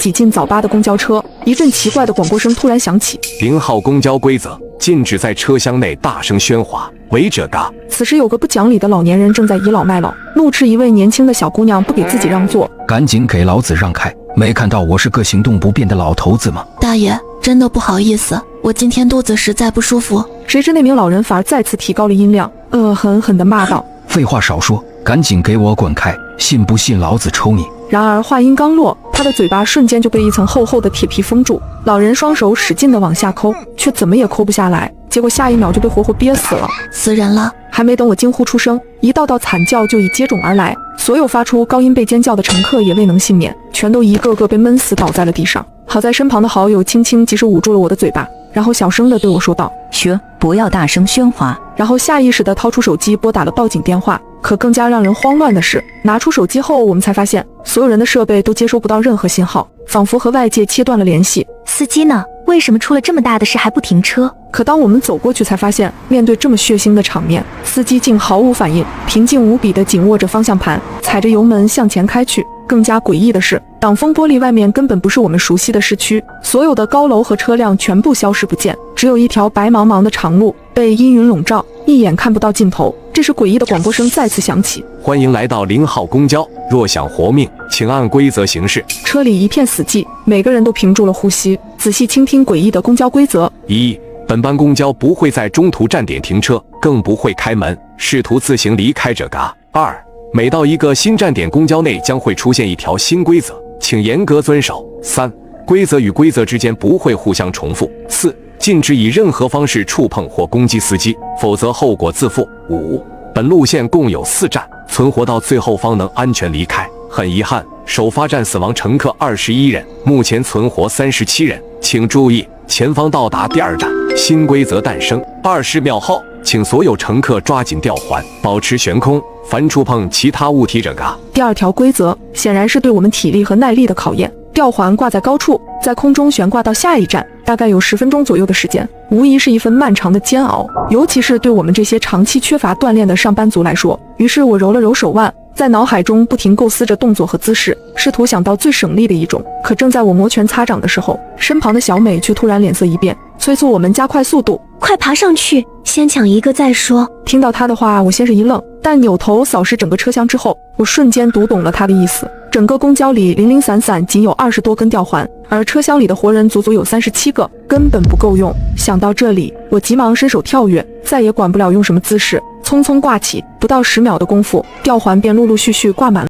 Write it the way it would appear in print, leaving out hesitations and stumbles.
挤进早八的公交车，一阵奇怪的广播声突然响起：0号公交规则，禁止在车厢内大声喧哗，违者嘎。此时有个不讲理的老年人正在倚老卖老，怒斥一位年轻的小姑娘不给自己让座。赶紧给老子让开！没看到我是个行动不便的老头子吗？大爷，真的不好意思，我今天肚子实在不舒服。谁知那名老人反而再次提高了音量，狠狠地骂道：废话少说，赶紧给我滚开！信不信老子抽你！然而话音刚落，他的嘴巴瞬间就被一层厚厚的铁皮封住。老人双手使劲地往下抠，却怎么也抠不下来，结果下一秒就被活活憋死了。死人了！还没等我惊呼出声，一道道惨叫就已接踵而来。所有发出高音被尖叫的乘客也未能幸免，全都一个个被闷死倒在了地上。好在身旁的好友轻轻及时捂住了我的嘴巴，然后小声地对我说道：嘘，不要大声喧哗。然后下意识地掏出手机拨打了报警电话。可更加让人慌乱的是，拿出手机后，我们才发现所有人的设备都接收不到任何信号，仿佛和外界切断了联系。司机呢？为什么出了这么大的事还不停车？可当我们走过去才发现，面对这么血腥的场面，司机竟毫无反应，平静无比地紧握着方向盘，踩着油门向前开去。更加诡异的是，挡风玻璃外面根本不是我们熟悉的市区，所有的高楼和车辆全部消失不见，只有一条白茫茫的长路被阴云笼罩，一眼看不到尽头。这时诡异的广播声再次响起：欢迎来到0号公交，若想活命，请按规则行事。车里一片死寂，每个人都屏住了呼吸，仔细倾听诡异的公交规则。1. 本班公交不会在中途站点停车，更不会开门，试图自行离开者嘎。2. 每到一个新站点，公交内将会出现一条新规则，请严格遵守。3. 规则与规则之间不会互相重复。4. 禁止以任何方式触碰或攻击司机，否则后果自负。5. 本路线共有4站，存活到最后方能安全离开。很遗憾，首发站死亡乘客21人，目前存活37人。请注意，前方到达第2站，新规则诞生。20秒后，请所有乘客抓紧吊环，保持悬空，凡触碰其他物体者嘎。第2条规则显然是对我们体力和耐力的考验。吊环挂在高处，在空中悬挂到下一站，大概有10分钟左右的时间，无疑是一份漫长的煎熬，尤其是对我们这些长期缺乏锻炼的上班族来说。于是我揉了揉手腕，在脑海中不停构思着动作和姿势，试图想到最省力的一种。可正在我摩拳擦掌的时候，身旁的小美却突然脸色一变，催促我们加快速度，快爬上去，先抢一个再说。听到她的话，我先是一愣，但扭头扫视整个车厢之后，我瞬间读懂了她的意思。整个公交里零零散散仅有20多根吊环，而车厢里的活人足足有37个，根本不够用。想到这里，我急忙伸手跳跃，再也管不了用什么姿势，匆匆挂起，不到10秒的功夫，吊环便陆陆续续挂满了。